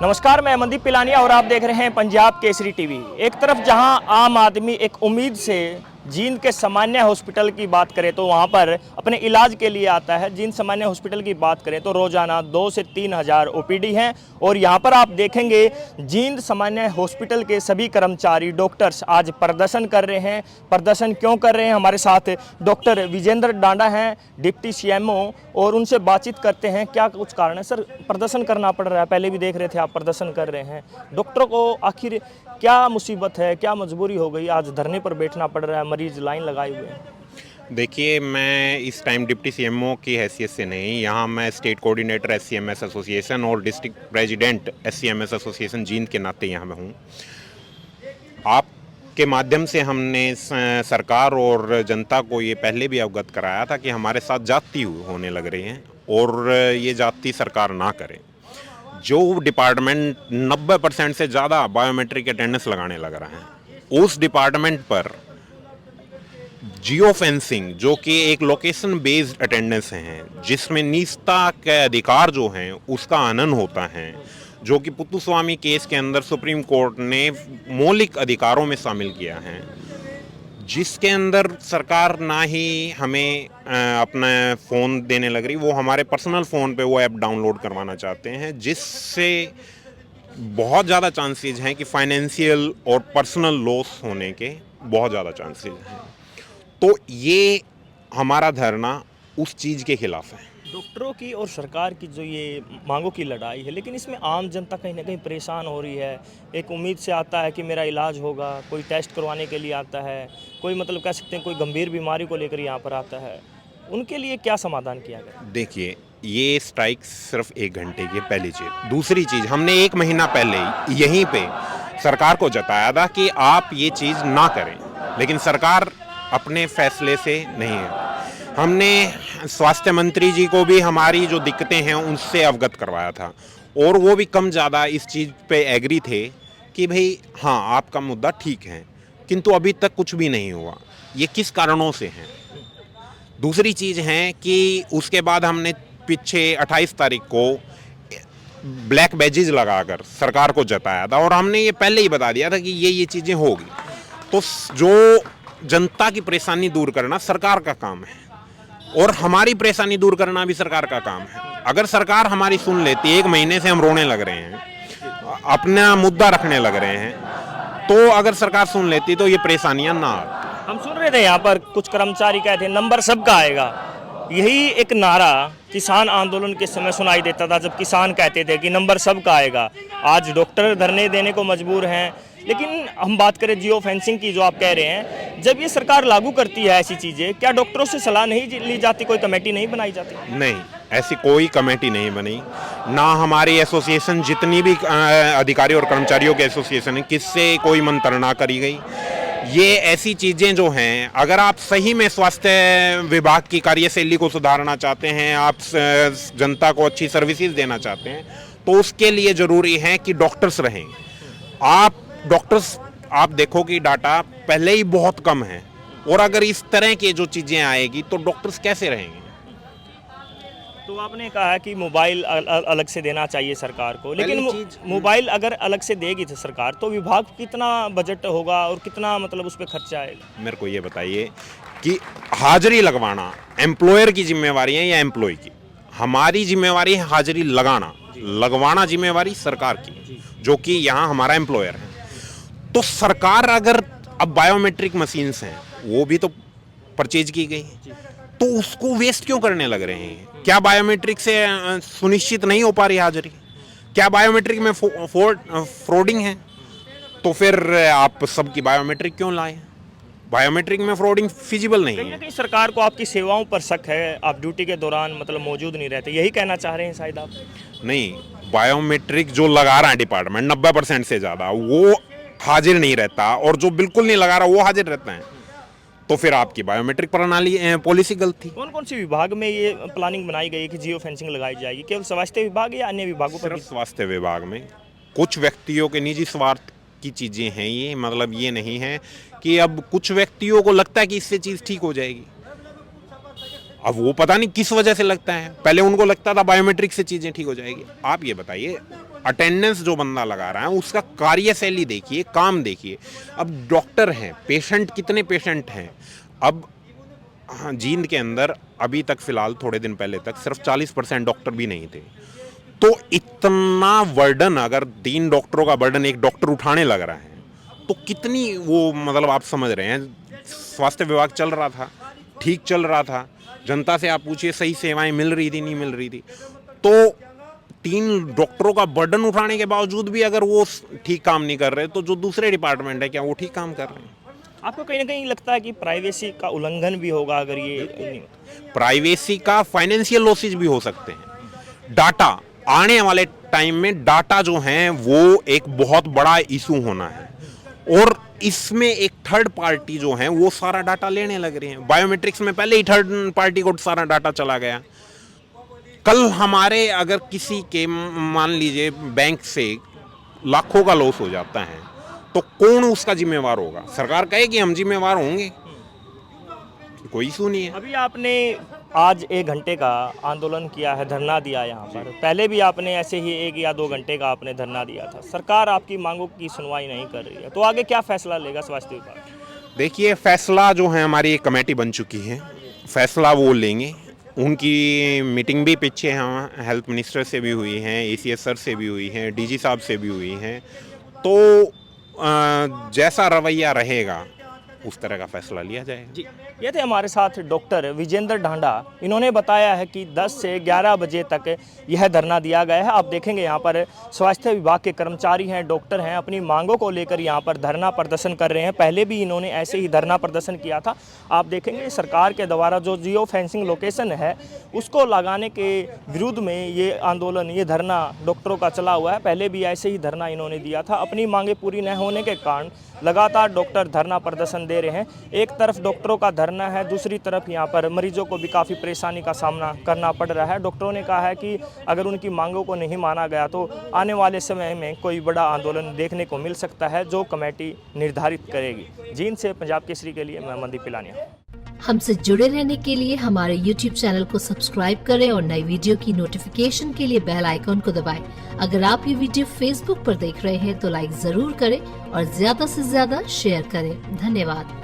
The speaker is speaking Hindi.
नमस्कार, मैं मनदीप पिलानिया और आप देख रहे हैं पंजाब केसरी टीवी। एक तरफ जहां आम आदमी एक उम्मीद से जींद के सामान्य हॉस्पिटल की बात करें तो वहां पर अपने इलाज के लिए आता है। जींद सामान्य हॉस्पिटल की बात करें तो रोज़ाना 2 से 3 हज़ार ओपीडी हैं और यहां पर आप देखेंगे जींद सामान्य हॉस्पिटल के सभी कर्मचारी डॉक्टर्स आज प्रदर्शन कर रहे हैं। प्रदर्शन क्यों कर रहे हैं? हमारे साथ डॉक्टर विजेंद्र डांडा हैं, डिप्टी सीएमओ, और उनसे बातचीत करते हैं क्या कुछ कारण है। सर, प्रदर्शन करना पड़ रहा है, पहले भी देख रहे थे आप प्रदर्शन कर रहे हैं। डॉक्टरों को आखिर क्या मुसीबत है, क्या मजबूरी हो गई, आज धरने पर बैठना पड़ रहा है, मरीज लाइन लगाए हुए हैं? देखिए, मैं इस टाइम डिप्टी सीएमओ की हैसियत से नहीं, यहाँ मैं स्टेट कोऑर्डिनेटर एससीएमएस एसोसिएशन और डिस्ट्रिक्ट प्रेसिडेंट एससीएमएस एसोसिएशन जींद के नाते यहाँ मैं हूँ। आपके माध्यम से हमने सरकार और जनता को ये पहले भी अवगत कराया था कि हमारे साथ जाति होने लग रही हैं और ये जाति सरकार ना करे। जो डिपार्टमेंट 90% से ज़्यादा बायोमेट्रिक अटेंडेंस लगाने लग रहा है, उस डिपार्टमेंट पर जियो फेंसिंग, जो कि एक लोकेशन बेस्ड अटेंडेंस है, जिसमें निजता के अधिकार जो हैं उसका हनन होता है, जो कि पुत्तुस्वामी केस के अंदर सुप्रीम कोर्ट ने मौलिक अधिकारों में शामिल किया है, जिसके अंदर सरकार ना ही हमें अपना फ़ोन देने लग रही, वो हमारे पर्सनल फ़ोन पे वो ऐप डाउनलोड करवाना चाहते हैं, जिससे बहुत ज़्यादा चांसेस हैं कि फाइनेंशियल और पर्सनल लॉस होने के बहुत ज़्यादा चांसेस हैं। तो ये हमारा धरना उस चीज़ के खिलाफ है। डॉक्टरों की और सरकार की जो ये मांगों की लड़ाई है, लेकिन इसमें आम जनता कहीं ना कहीं परेशान हो रही है। एक उम्मीद से आता है कि मेरा इलाज होगा, कोई टेस्ट करवाने के लिए आता है, कोई मतलब कह सकते हैं कोई गंभीर बीमारी को लेकर यहाँ पर आता है। उनके लिए क्या समाधान किया गया? देखिए, ये स्ट्राइक सिर्फ 1 घंटे की पहली चीज़। दूसरी चीज़, हमने 1 महीना पहले यहीं पे सरकार को जताया था कि आप ये चीज़ ना करें, लेकिन सरकार अपने फैसले से नहीं है। हमने स्वास्थ्य मंत्री जी को भी हमारी जो दिक्कतें हैं उनसे अवगत करवाया था और वो भी कम ज़्यादा इस चीज़ पे एग्री थे कि भाई हाँ, आपका मुद्दा ठीक है, किंतु अभी तक कुछ भी नहीं हुआ। ये किस कारणों से हैं? दूसरी चीज़ है कि उसके बाद हमने पीछे 28 तारीख को ब्लैक बैजेज लगाकर सरकार को जताया था और हमने ये पहले ही बता दिया था कि ये चीज़ें होगी। तो जो जनता की परेशानी दूर करना सरकार का काम है और हमारी परेशानी दूर करना भी सरकार का काम है। अगर सरकार हमारी सुन लेती, 1 महीने से हम रोने लग रहे हैं, अपना मुद्दा रखने लग रहे हैं, तो अगर सरकार सुन लेती तो ये परेशानियां ना आती। हम सुन रहे थे यहाँ पर कुछ कर्मचारी कहते हैं नंबर सबका आएगा। यही एक नारा किसान आंदोलन के समय सुनाई देता था, जब किसान कहते थे कि नंबर सबका आएगा। आज डॉक्टर धरने देने को मजबूर हैं। लेकिन हम बात करें जियो फेंसिंग की, जो आप कह रहे हैं, जब ये सरकार लागू करती है ऐसी चीज़ें, क्या डॉक्टरों से सलाह नहीं ली जाती, कोई कमेटी नहीं बनाई जाती? नहीं, ऐसी कोई कमेटी नहीं बनी। ना हमारी एसोसिएशन, जितनी भी अधिकारी और कर्मचारियों के एसोसिएशन है, किससे कोई मंत्रणा करी गई। ये ऐसी चीज़ें जो हैं, अगर आप सही में स्वास्थ्य विभाग की कार्यशैली को सुधारना चाहते हैं, आप जनता को अच्छी सर्विसेज देना चाहते हैं, तो उसके लिए ज़रूरी है कि डॉक्टर्स रहें। आप देखो कि डाटा पहले ही बहुत कम है और अगर इस तरह की जो चीज़ें आएगी तो डॉक्टर्स कैसे रहेंगे? तो आपने कहा कि मोबाइल अलग से देना चाहिए सरकार को, लेकिन मोबाइल अगर अलग से देगी तो सरकार, तो विभाग कितना बजट होगा और कितना मतलब उस पर खर्चा आएगा? मेरे को ये बताइए कि हाजिरी लगवाना एम्प्लॉयर की जिम्मेवारी है या एम्प्लॉय की? हमारी जिम्मेवारी है हाजिरी लगवाना जिम्मेवारी सरकार की, जो कि यहाँ हमारा एम्प्लॉयर है। तो सरकार अगर अब बायोमेट्रिक मशीन्स हैं, वो भी तो परचेज की गई, तो उसको वेस्ट क्यों करने लग रहे हैं? क्या बायोमेट्रिक से सुनिश्चित नहीं हो पा रही हाजिरी? क्या बायोमेट्रिक में फ्रॉडिंग है? तो फिर आप सबकी बायोमेट्रिक क्यों लाए? बायोमेट्रिक में फ्रॉडिंग फिजिबल नहीं है। कहीं सरकार को आपकी सेवाओं पर शक है, आप ड्यूटी के दौरान मतलब मौजूद नहीं रहते, यही कहना चाह रहे हैं शायद आप? नहीं, बायोमेट्रिक जो लगा रहा है डिपार्टमेंट 90% से ज़्यादा, वो हाजिर नहीं रहता, और जो बिल्कुल नहीं लगा रहा वो हाजिर रहता है। तो फिर आपकी बायोमेट्रिक प्रणाली पॉलिसी गलत थी। कौन कौन सी विभाग में ये प्लानिंग बनाई गई है कि जियो फेंसिंग लगाई जाएगी? केवल स्वास्थ्य विभाग या अन्य विभागों पर? सिर्फ स्वास्थ्य विभाग में। कुछ व्यक्तियों के निजी स्वार्थ की चीज़ें हैं ये, मतलब ये नहीं है कि अब कुछ व्यक्तियों को लगता है कि इससे चीज़ ठीक हो जाएगी। अब वो पता नहीं किस वजह से लगता है। पहले उनको लगता था बायोमेट्रिक से चीज़ें ठीक हो जाएगी। आप ये बताइए, अटेंडेंस जो बंदा लगा रहा है उसका कार्यशैली देखिए, काम देखिए। अब डॉक्टर हैं, पेशेंट कितने पेशेंट हैं। अब हाँ, जींद के अंदर अभी तक फिलहाल थोड़े दिन पहले तक सिर्फ 40% डॉक्टर भी नहीं थे। तो इतना बर्डन, अगर 3 डॉक्टरों का बर्डन एक डॉक्टर उठाने लग रहा है तो कितनी वो, मतलब आप समझ रहे हैं। स्वास्थ्य विभाग चल रहा था, ठीक चल रहा था, जनता से आप पूछिए सही सेवाएं मिल रही थी, नहीं मिल रही थी। तो 3 डॉक्टरों का बर्डन उठाने के बावजूद भी अगर वो ठीक काम नहीं कर रहे तो जो दूसरे डिपार्टमेंट है क्या वो ठीक काम कर रहे हैं? आपको कहीं ना कहीं लगता है कि प्राइवेसी का उल्लंघन भी होगा अगर ये नहीं होता? प्राइवेसी का फाइनेंशियल लॉसेज भी हो सकते हैं। डाटा आने वाले टाइम में, डाटा जो है वो एक बहुत बड़ा इशू होना है, और इसमें एक थर्ड पार्टी जो है वो सारा डाटा लेने लग रही है। बायोमेट्रिक्स में पहले ही थर्ड पार्टी को सारा डाटा चला गया। कल हमारे अगर किसी के मान लीजिए बैंक से लाखों का लॉस हो जाता है तो कौन उसका जिम्मेवार होगा? सरकार कहे कि हम जिम्मेवार होंगे, कोई इशू नहीं है। अभी आपने आज 1 घंटे का आंदोलन किया है, धरना दिया यहाँ पर। पहले भी आपने ऐसे ही 1 या 2 घंटे का आपने धरना दिया था। सरकार आपकी मांगों की सुनवाई नहीं कर रही है, तो आगे क्या फैसला लेगा स्वास्थ्य विभाग? देखिए, फैसला जो है, हमारी एक कमेटी बन चुकी है, फैसला वो लेंगे। उनकी मीटिंग भी पीछे यहाँ हेल्थ मिनिस्टर से भी हुई है, ACS सर से भी हुई है, DG साहब से भी हुई है। तो जैसा रवैया रहेगा उस तरह का फैसला लिया जाएगा। जी, ये थे हमारे साथ डॉक्टर विजेंद्र ढांडा। इन्होंने बताया है कि 10 से 11 बजे तक यह धरना दिया गया है। आप देखेंगे यहाँ पर स्वास्थ्य विभाग के कर्मचारी हैं, डॉक्टर हैं, अपनी मांगों को लेकर यहाँ पर धरना प्रदर्शन कर रहे हैं। पहले भी इन्होंने ऐसे ही धरना प्रदर्शन किया था। आप देखेंगे सरकार के द्वारा जो जियो फेंसिंग लोकेशन है उसको लगाने के विरुद्ध में ये आंदोलन, ये धरना डॉक्टरों का चला हुआ है। पहले भी ऐसे ही धरना इन्होंने दिया था। अपनी मांगें पूरी न होने के कारण लगातार डॉक्टर धरना प्रदर्शन दे रहे हैं। एक तरफ डॉक्टरों का धरना है, दूसरी तरफ यहाँ पर मरीजों को भी काफ़ी परेशानी का सामना करना पड़ रहा है। डॉक्टरों ने कहा है कि अगर उनकी मांगों को नहीं माना गया तो आने वाले समय में कोई बड़ा आंदोलन देखने को मिल सकता है, जो कमेटी निर्धारित करेगी। जींद से पंजाब केसरी के लिए मैं मनदीप पिलानिया। हमसे जुड़े रहने के लिए हमारे YouTube चैनल को सब्सक्राइब करें और नई वीडियो की नोटिफिकेशन के लिए बेल आइकॉन को दबाएं। अगर आप ये वीडियो Facebook पर देख रहे हैं तो लाइक जरूर करें और ज्यादा से ज्यादा शेयर करें। धन्यवाद।